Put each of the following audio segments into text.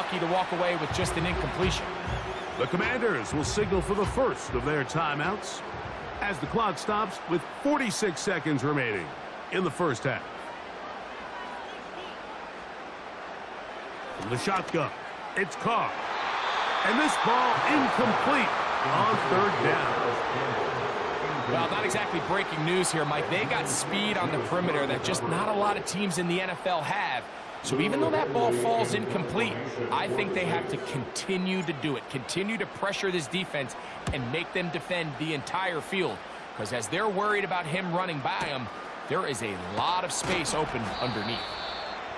lucky to walk away with just an incompletion. The Commanders will signal for the first of their timeouts as the clock stops with 46 seconds remaining in the first half. From the shotgun, it's Carr. And this ball incomplete on third down. Well, not exactly breaking news here, Mike. They got speed on the perimeter that just not a lot of teams in the NFL have. So even though that ball falls incomplete, I think they have to continue to do it. Continue to pressure this defense and make them defend the entire field. Because as they're worried about him running by them, there is a lot of space open underneath.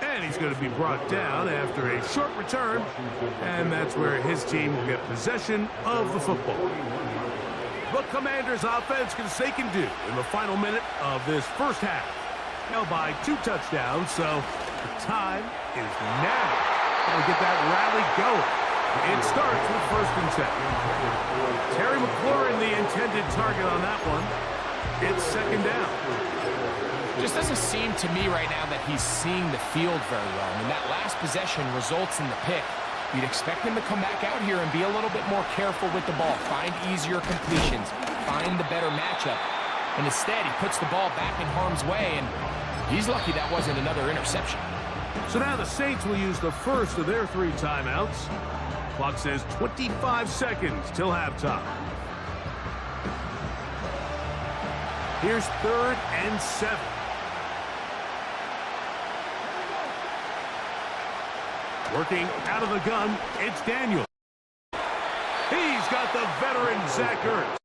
And he's going to be brought down after a short return. And that's where his team will get possession of the football. The Commanders' offense can say can do in the final minute of this first half. Held by 2 touchdowns, so the time is now. We'll get that rally going. It starts with 1st and 10. Terry McLaurin, the intended target on that one. It's 2nd down. Just doesn't seem to me right now that he's seeing the field very well. I mean, that last possession results in the pick. You'd expect him to come back out here and be a little bit more careful with the ball, find easier completions, find the better matchup. And instead, he puts the ball back in harm's way, and he's lucky that wasn't another interception. So now the Saints will use the first of their 3 timeouts. Clock says 25 seconds till halftime. Here's 3rd and 7. Working out of the gun, it's Daniel. He's got the veteran Zach Ertz.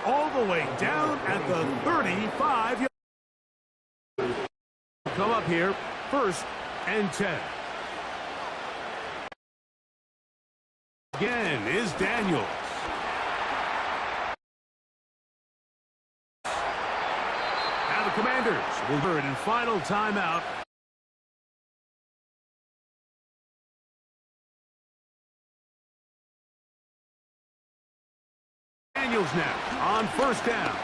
All the way down at the 35. Come up here, 1st and 10. Again is Daniels. Now the Commanders will third and final timeout. Daniels now on 1st down.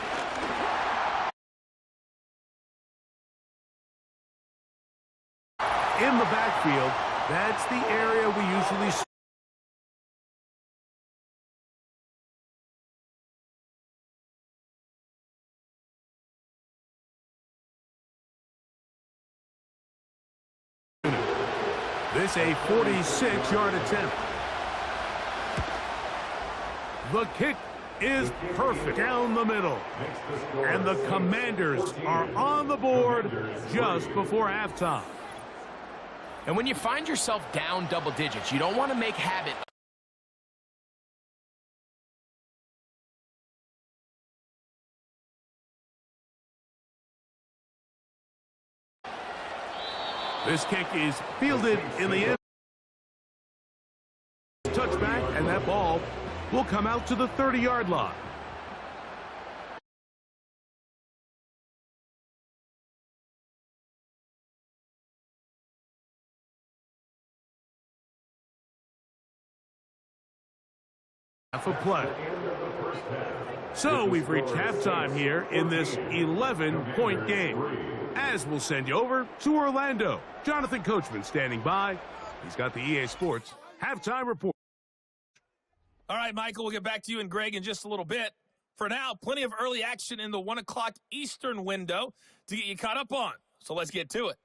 In the backfield, that's the area we usually see. This a 46-yard attempt. The kick is perfect down the middle. And the Commanders are on the board just before halftime. And when you find yourself down double digits, you don't want to make habit. This kick is fielded in the end. Touchback, and that ball will come out to the 30-yard line. Half a play. So we've reached halftime here in this 11-point game. As we'll send you over to Orlando. Jonathan Coachman standing by. He's got the EA Sports halftime report. All right, Michael, we'll get back to you and Greg in just a little bit. For now, plenty of early action in the 1 o'clock Eastern window to get you caught up on. So let's get to it.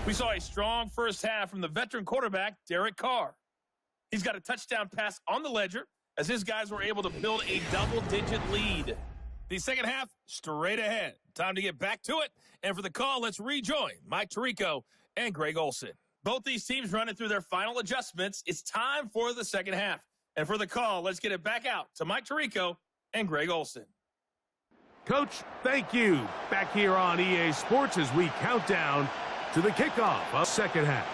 We saw a strong first half from the veteran quarterback, Derek Carr. He's got a touchdown pass on the ledger as his guys were able to build a double-digit lead. The second half, straight ahead. Time to get back to it. And for the call, let's rejoin Mike Tirico and Greg Olsen. Both these teams running through their final adjustments. It's time for the second half. And for the call, let's get it back out to Mike Tirico and Greg Olsen. Coach, thank you. Back here on EA Sports as we count down to the kickoff of second half.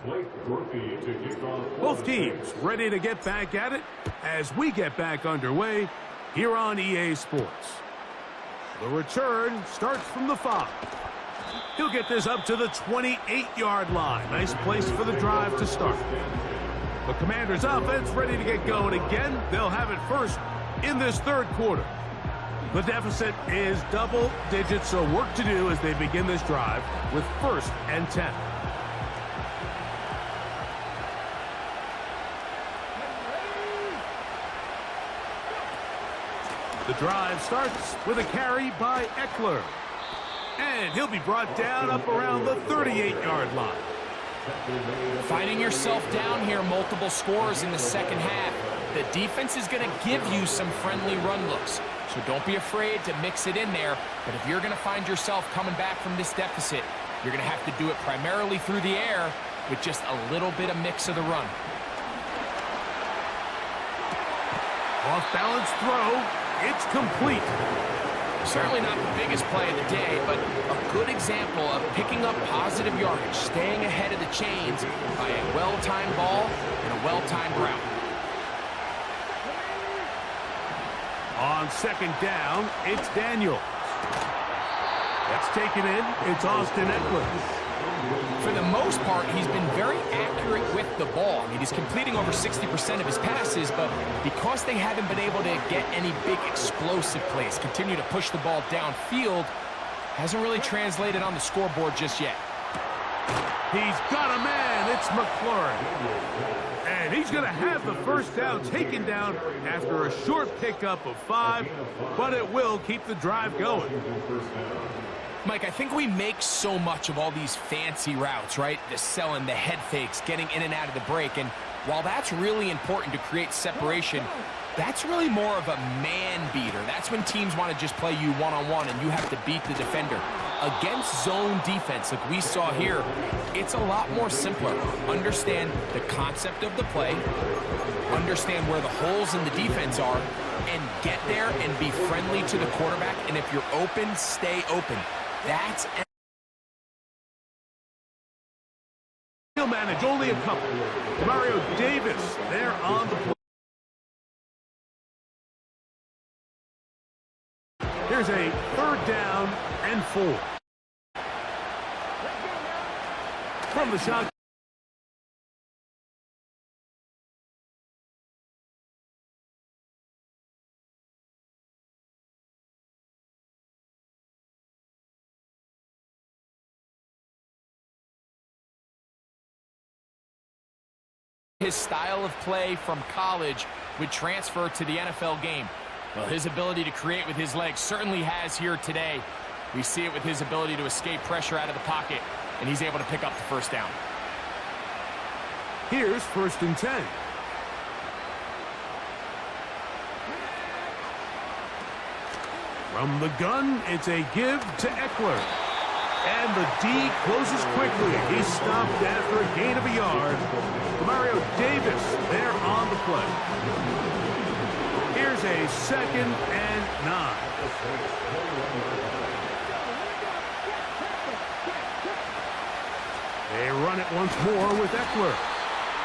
Both teams ready to get back at it as we get back underway here on EA Sports. The return starts from the 5. He'll get this up to the 28-yard line. Nice place for the drive to start. The Commanders' offense ready to get going again. They'll have it first in this third quarter. The deficit is double digits, so work to do as they begin this drive with 1st and 10. The drive starts with a carry by Eckler. And he'll be brought down up around the 38-yard line. Finding yourself down here, multiple scores in the second half. The defense is going to give you some friendly run looks. So don't be afraid to mix it in there. But if you're going to find yourself coming back from this deficit, you're going to have to do it primarily through the air with just a little bit of mix of the run. Off-balance throw. It's complete. Certainly not the biggest play of the day, but a good example of picking up positive yardage, staying ahead of the chains by a well-timed ball and a well-timed route. On second down, it's Daniels. That's taken in. It's Austin Eckler. For the most part, he's been very accurate with the ball. I mean, he's completing over 60% of his passes, but because they haven't been able to get any big explosive plays, continue to push the ball downfield, hasn't really translated on the scoreboard just yet. He's got a man. It's McLaurin. And he's going to have the first down taken down after a short pickup of 5, but it will keep the drive going. Mike, I think we make so much of all these fancy routes, right? The selling, the head fakes, getting in and out of the break. And while that's really important to create separation, that's really more of a man beater. That's when teams want to just play you one-on-one and you have to beat the defender. Against zone defense, like we saw here, it's a lot more simpler. Understand the concept of the play, understand where the holes in the defense are, and get there and be friendly to the quarterback. And if you're open, stay open. That's... He'll manage only a couple. Mario Davis there on the play. Here's a 3rd down and 4. From the shot. His style of play from college would transfer to the NFL game. Well, his ability to create with his legs certainly has here today. We see it with his ability to escape pressure out of the pocket, and he's able to pick up the first down. Here's 1st and 10. From the gun, it's a give to Eckler. And the D closes quickly. He's stopped after a gain of a yard. Mario Davis there on the play. Here's a 2nd and 9. They run it once more with Eckler.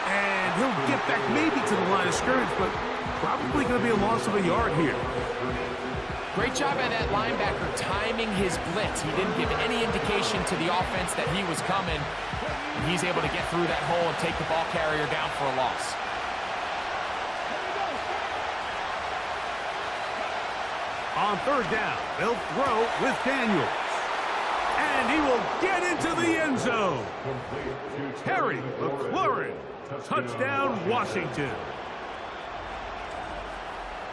And he'll get back maybe to the line of scrimmage, but probably going to be a loss of a yard here. Great job by that linebacker timing his blitz. He didn't give any indication to the offense that he was coming. And he's able to get through that hole and take the ball carrier down for a loss. On 3rd down, they'll throw with Daniels. And he will get into the end zone. Terry McLaurin, touchdown Washington.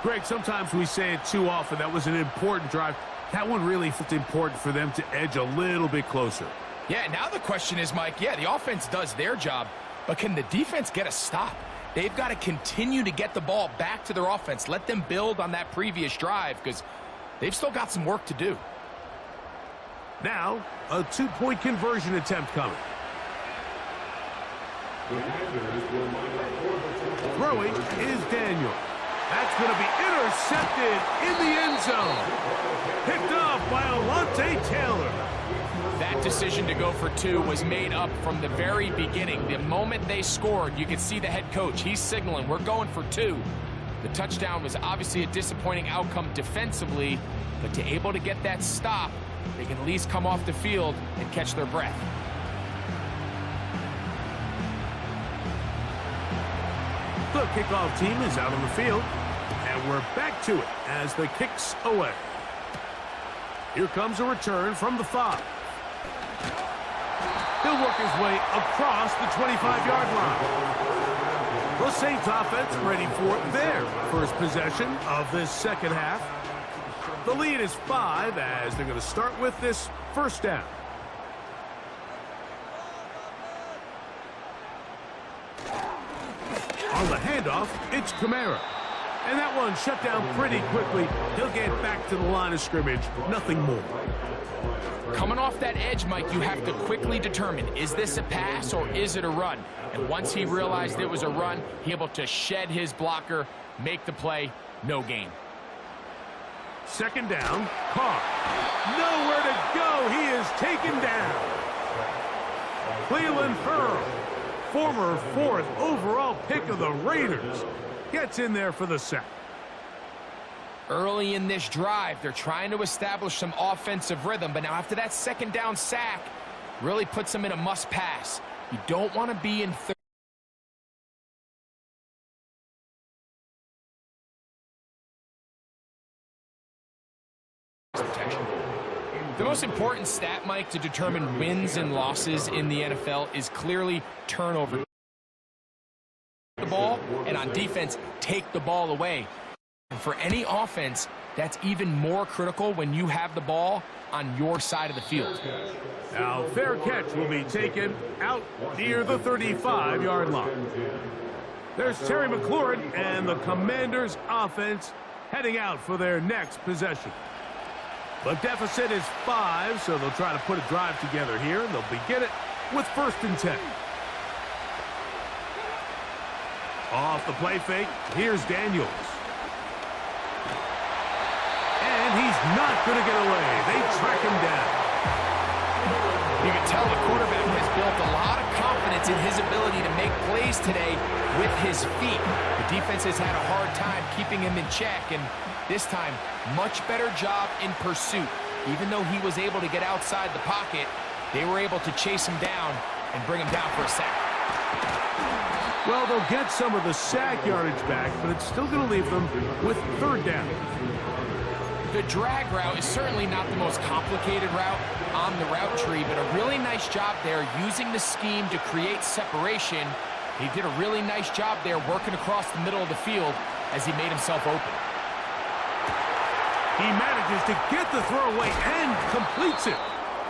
Greg, sometimes we say it too often. That was an important drive. That one really felt important for them to edge a little bit closer. Yeah, now the question is, Mike, yeah, the offense does their job, but can the defense get a stop? They've got to continue to get the ball back to their offense. Let them build on that previous drive because they've still got some work to do. Now, a 2-point conversion attempt coming. Throwing is Daniel. That's going to be intercepted in the end zone. Picked up by Alontae Taylor. That decision to go for 2 was made up from the very beginning. The moment they scored, you could see the head coach. He's signaling, we're going for 2. The touchdown was obviously a disappointing outcome defensively, but to able to get that stop, they can at least come off the field and catch their breath. The kickoff team is out on the field, and we're back to it as the kick's away. Here comes a return from the 5. He'll work his way across the 25-yard line. The Saints offense ready for their first possession of this second half. The lead is 5 as they're going to start with this first down. On the handoff, it's Kamara. And that one shut down pretty quickly. He'll get back to the line of scrimmage. Nothing more. Coming off that edge, Mike, you have to quickly determine, is this a pass or is it a run? And once he realized it was a run, he able to shed his blocker, make the play, no gain. Second down, Carr. Nowhere to go. He is taken down. Clelin Ferrell, former 4th overall pick of the Raiders, gets in there for the sack. Early in this drive, they're trying to establish some offensive rhythm, but now after that second down sack, really puts them in a must-pass. You don't want to be in third. The most important stat, Mike, to determine wins and losses in the NFL is clearly turnover. The ball, and on defense, take the ball away. And for any offense, that's even more critical when you have the ball on your side of the field. Now, fair catch will be taken out near the 35-yard line. There's Terry McLaurin and the Commanders' offense heading out for their next possession. The deficit is 5, so they'll try to put a drive together here, and they'll begin it with 1st and 10. Off the play fake, here's Daniels. And he's not going to get away. They track him down. You can tell the quarterback has built a lot of confidence in his ability to make plays today with his feet. The defense has had a hard time keeping him in check, and this time, much better job in pursuit. Even though he was able to get outside the pocket, they were able to chase him down and bring him down for a sack. Well, they'll get some of the sack yardage back, but it's still going to leave them with 3rd down. The drag route is certainly not the most complicated route on the route tree, but a really nice job there using the scheme to create separation. He did a really nice job there working across the middle of the field as he made himself open. He manages to get the throw away and completes it.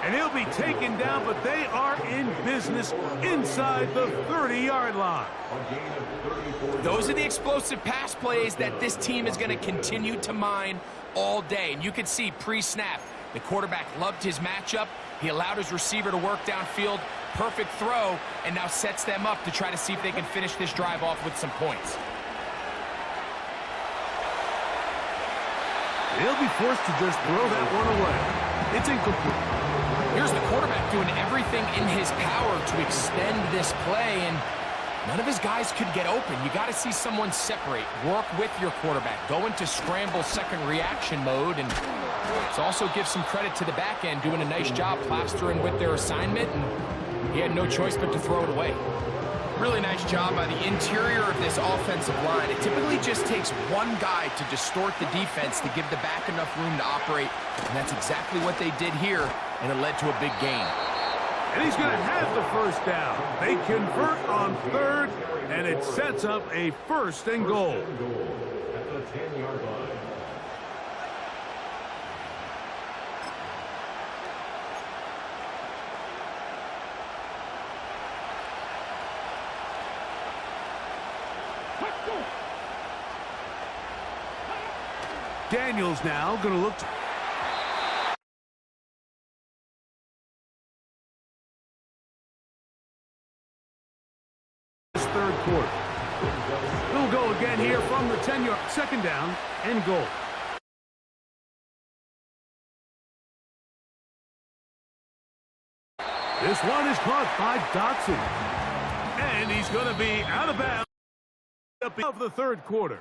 And he'll be taken down, but they are in business inside the 30-yard line. Those are the explosive pass plays that this team is going to continue to mine all day. And you can see pre-snap, the quarterback loved his matchup. He allowed his receiver to work downfield. Perfect throw, and now sets them up to try to see if they can finish this drive off with some points. He'll be forced to just throw that one away. It's incomplete. Here's the quarterback doing everything in his power to extend this play, and none of his guys could get open. You got to see someone separate, work with your quarterback, go into scramble second reaction mode, and let's also give some credit to the back end doing a nice job plastering with their assignment, and he had no choice but to throw it away. Really nice job by the interior of this offensive line. It typically just takes one guy to distort the defense to give the back enough room to operate, and that's exactly what they did here, and it led to a big gain. And he's going to have the 1st down. They convert on 3rd, and it sets up a 1st and goal. At the 10-yard line. Daniels now going to look to 3rd quarter. He'll go again here from the 10-yard, 2nd down and goal. This one is caught by Dotson. And he's going to be out of bounds of the third quarter.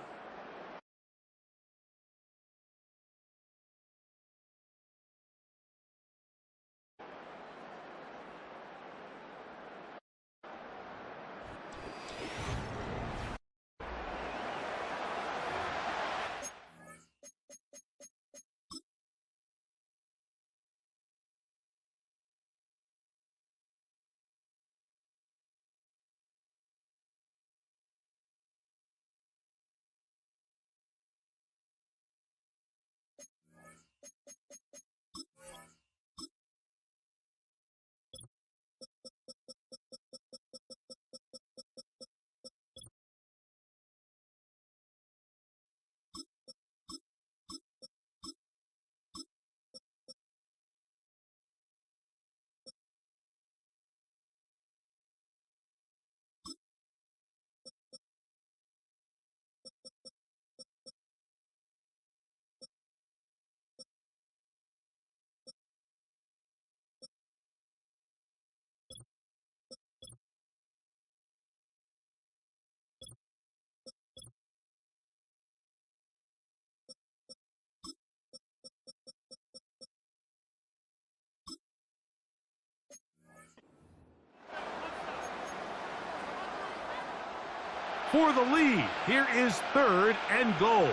For the lead, here is 3rd and goal.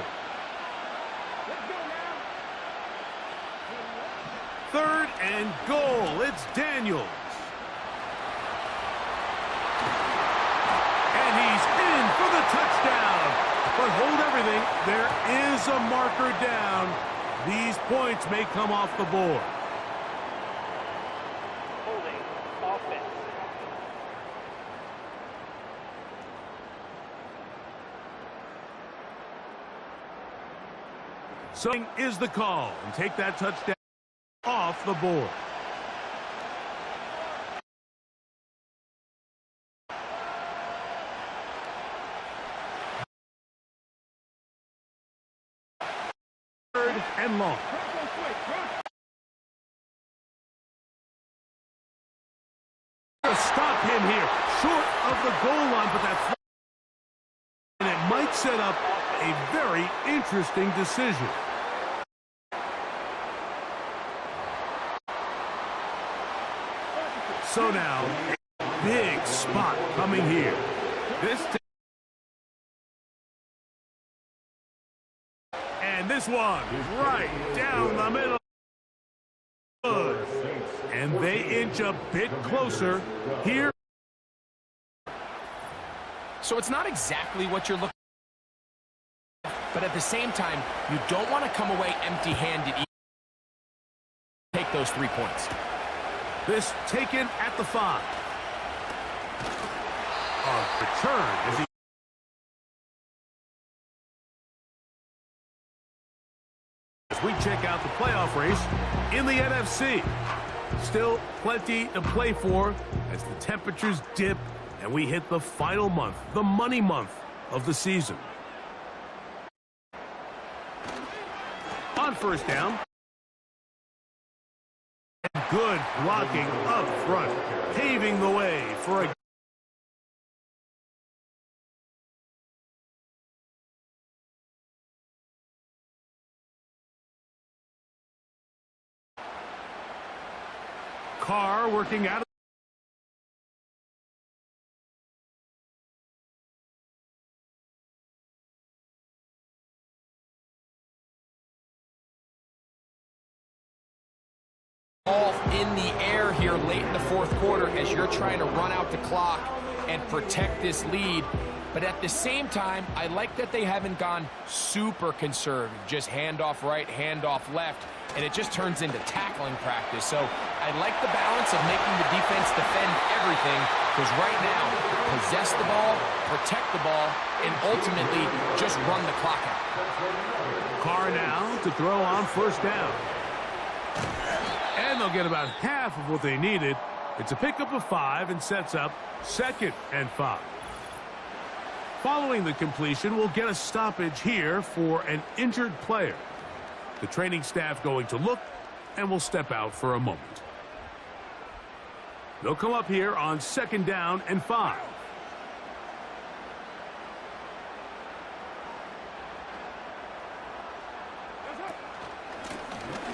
3rd and goal. It's Daniels. And he's in for the touchdown. But hold everything. There is a marker down. These points may come off the board. Holding offense. So is the call, and take that touchdown off the board. Third and long. Stop him here, short of the goal line, but that's and it might set up a very interesting decision. So now, big spot coming here. And this one right down the middle. And they inch a bit closer here. So it's not exactly what you're looking for, but at the same time, you don't want to come away empty-handed. Take those 3 points. This taken at the 5. A return as we check out the playoff race in the NFC. Still plenty to play for as the temperatures dip and we hit the final month, the money month of the season. On first down. Good blocking up front, paving the way for a Carr working out. Ball in the air here late in the fourth quarter as you're trying to run out the clock and protect this lead. But at the same time, I like that they haven't gone super conservative, just handoff right, handoff left, and it just turns into tackling practice. So I like the balance of making the defense defend everything, because right now, possess the ball, protect the ball, and ultimately just run the clock out. Carr now to throw on first down. And they'll get about half of what they needed. It's a pickup of 5 and sets up 2nd and 5. Following the completion, we'll get a stoppage here for an injured player. The training staff going to look, and will step out for a moment. They'll come up here on 2nd down and 5.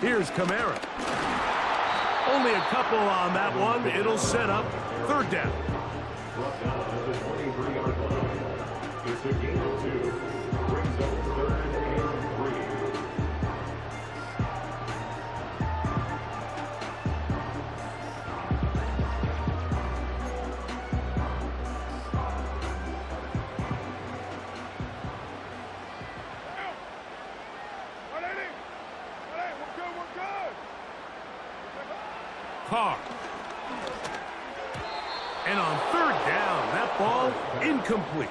Here's Kamara. Only a couple on that one. It'll set up 3rd down. It's a game of 2. Brings up 3rd and 3. Carr. And on 3rd down, that ball incomplete.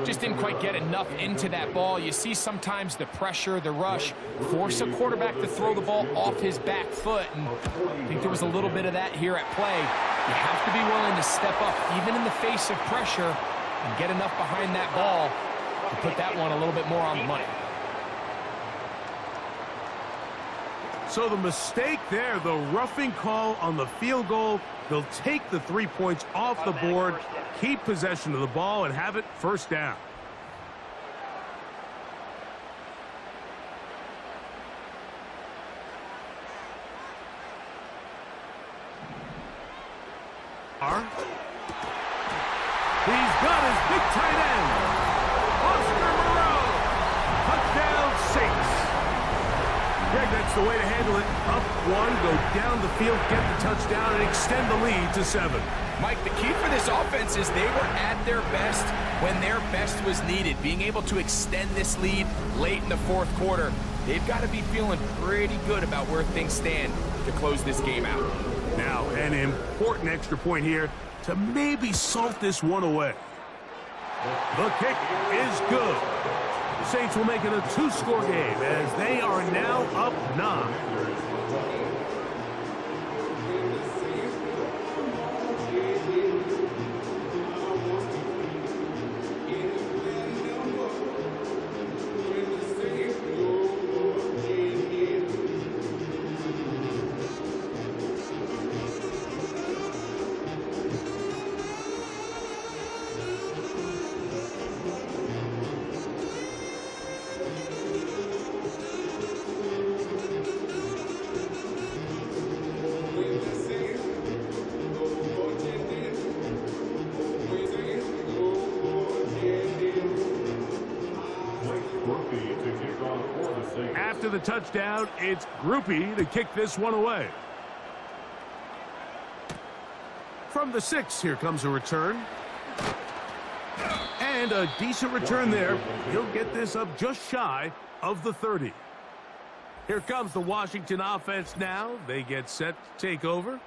Just didn't quite get enough into that ball. You see sometimes the pressure, the rush, force a quarterback to throw the ball off his back foot. And I think there was a little bit of that here at play. You have to be willing to step up, even in the face of pressure, and get enough behind that ball to put that one a little bit more on the money. So the mistake there, the roughing call on the field goal, they'll take the 3 points off the board, keep possession of the ball, and have it 1st down. He's got his big tight end, Oscar Moreau. Touchdown, Saints. Greg, that's the way to handle it. Up 1, go down the field, get the touchdown, and extend the lead to 7. Mike, the key for this offense is they were at their best when their best was needed. Being able to extend this lead late in the 4th quarter, they've got to be feeling pretty good about where things stand to close this game out. Now, an important extra point here to maybe salt this one away. The kick is good. The Saints will make it a 2-score game as they are now up 9. After the touchdown, it's Grupe to kick this one away. From the 6, here comes a return. And a decent return there. He'll get this up just shy of the 30. Here comes the Washington offense now. They get set to take over.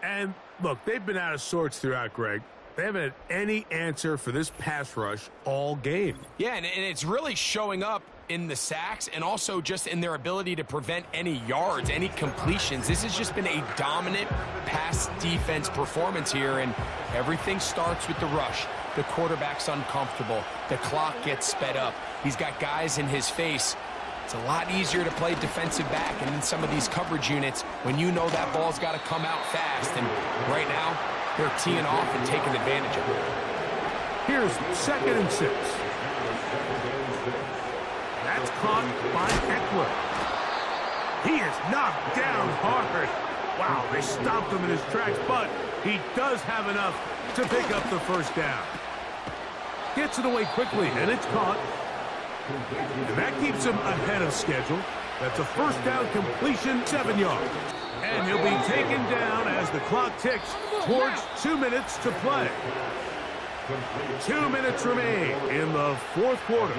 And look, they've been out of sorts throughout, Greg. They haven't had any answer for this pass rush all game. Yeah, and it's really showing up in the sacks and also just in their ability to prevent any yards, any completions. This has just been a dominant pass defense performance here, and everything starts with the rush. The quarterback's uncomfortable. The clock gets sped up. He's got guys in his face. It's a lot easier to play defensive back and in some of these coverage units when you know that ball's got to come out fast. And right now, they're teeing off and taking advantage of it. Here's 2nd and 6. That's caught by Eckler. He is knocked down hard. Wow, they stopped him in his tracks, but he does have enough to pick up the 1st down. Gets it away quickly, and it's caught. And that keeps him ahead of schedule. That's a 1st down completion, 7 yards. And he'll be taken down as the clock ticks towards 2 minutes to play. 2 minutes remain in the 4th quarter.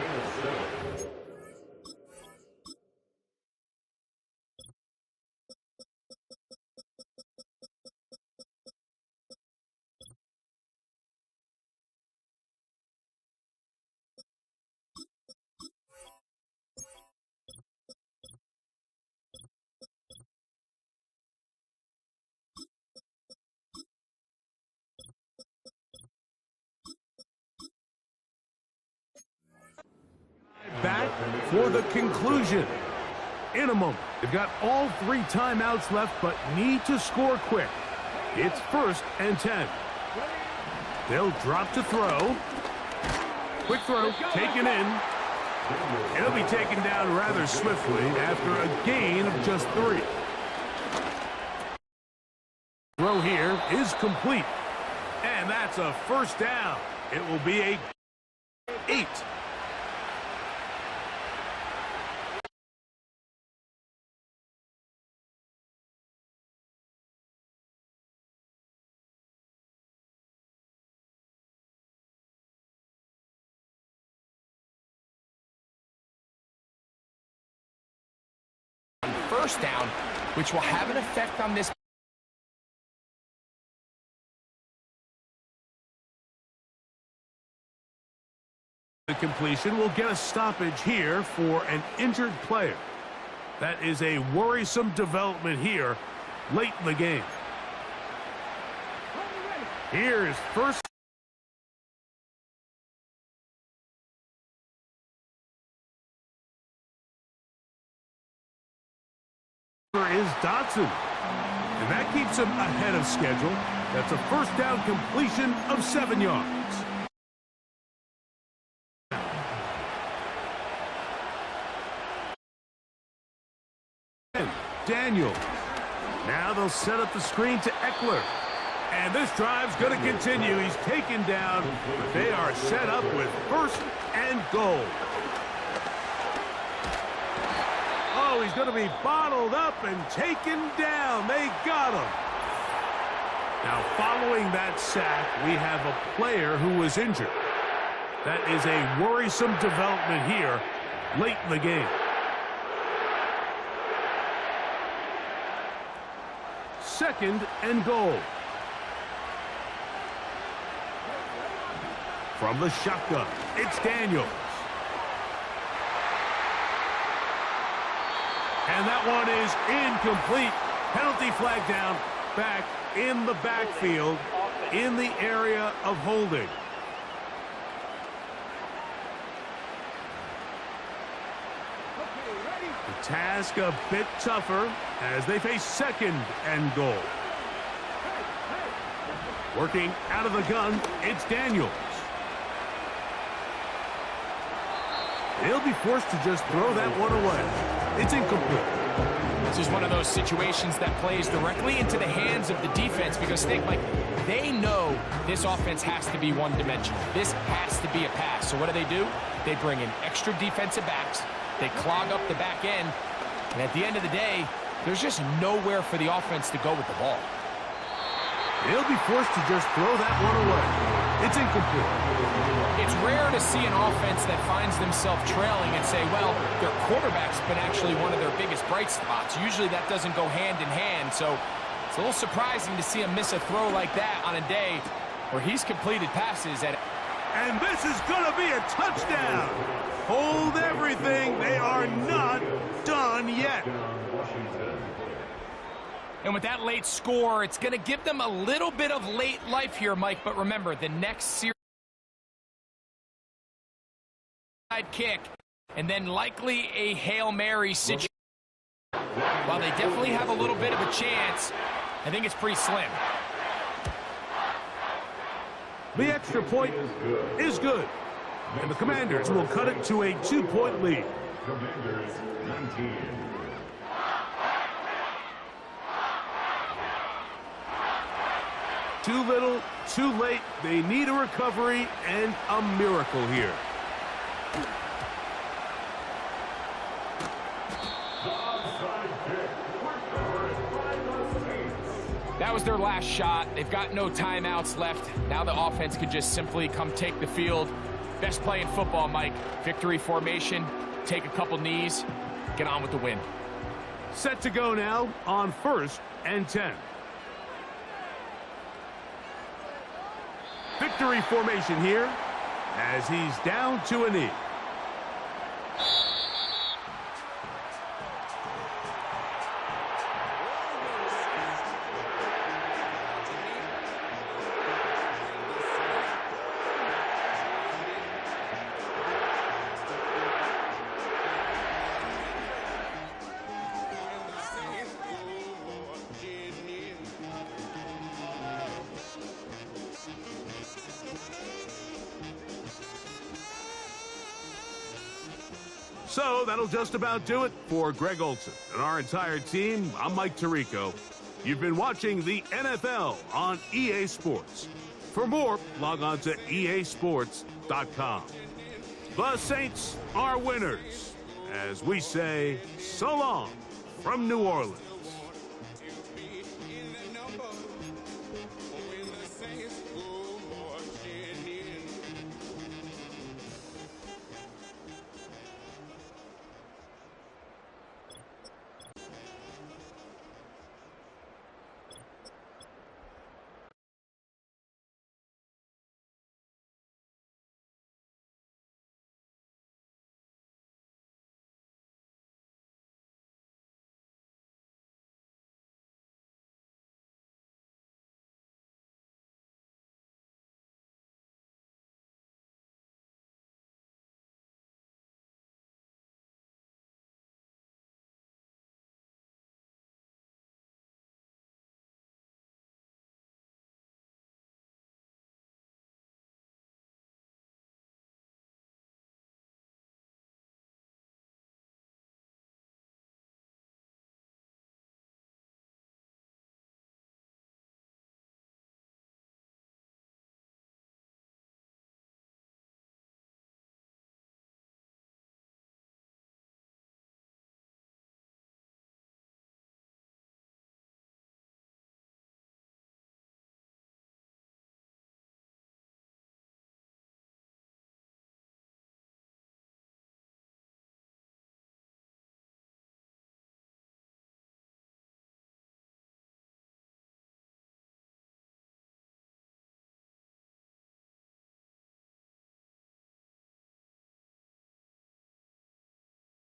Back for the conclusion. In a moment, they've got all 3 timeouts left, but need to score quick. It's 1st and 10. They'll drop to throw. Quick throw, taken in. It'll be taken down rather swiftly after a gain of just 3. Throw here is complete. And that's a 1st down. It will be a 8. First down, which will have an effect on this. The completion will get a stoppage here for an injured player. That is a worrisome development here late in the game. Here is 1st. Is Dotson. And that keeps him ahead of schedule. That's a 1st down completion of 7 yards. And Daniels. Now they'll set up the screen to Eckler. And this drive's going to continue. He's taken down, but they are set up with 1st and goal. Oh, he's going to be bottled up and taken down. They got him. Now, following that sack, we have a player who was injured. That is a worrisome development here late in the game. 2nd and goal. From the shotgun, it's Daniels. And that one is incomplete. Penalty flag down, back in the backfield, in the area of holding. The task a bit tougher as they face 2nd and goal. Working out of the gun, it's Daniels. They'll be forced to just throw that one away. It's incomplete. This is one of those situations that plays directly into the hands of the defense because they know this offense has to be one-dimensional. This has to be a pass. So what do? They bring in extra defensive backs. They clog up the back end. And at the end of the day, there's just nowhere for the offense to go with the ball. They'll be forced to just throw that one away. It's incomplete. It's rare to see an offense that finds themselves trailing and say, well, their quarterback's been actually one of their biggest bright spots. Usually that doesn't go hand in hand, so it's a little surprising to see him miss a throw like that on a day where he's completed passes at. And this is going to be a touchdown. Hold everything. They are not done yet. And with that late score, it's going to give them a little bit of late life here, Mike. But remember, the next series kick, and then likely a Hail Mary situation. While they definitely have a little bit of a chance, I think it's pretty slim. The extra point is good. And the Commanders will cut it to a 2-point lead. Commanders 19. Too little, too late. They need a recovery and a miracle here. That was their last shot. They've got no timeouts left. Now the offense could just simply come take the field. Best play in football, Mike. Victory formation, take a couple knees, get on with the win. Set to go now on 1st and 10. Victory formation here as he's down to a knee. So that'll just about do it for Greg Olson and our entire team. I'm Mike Tirico. You've been watching the NFL on EA Sports. For more, log on to easports.com. The Saints are winners, as we say so long from New Orleans.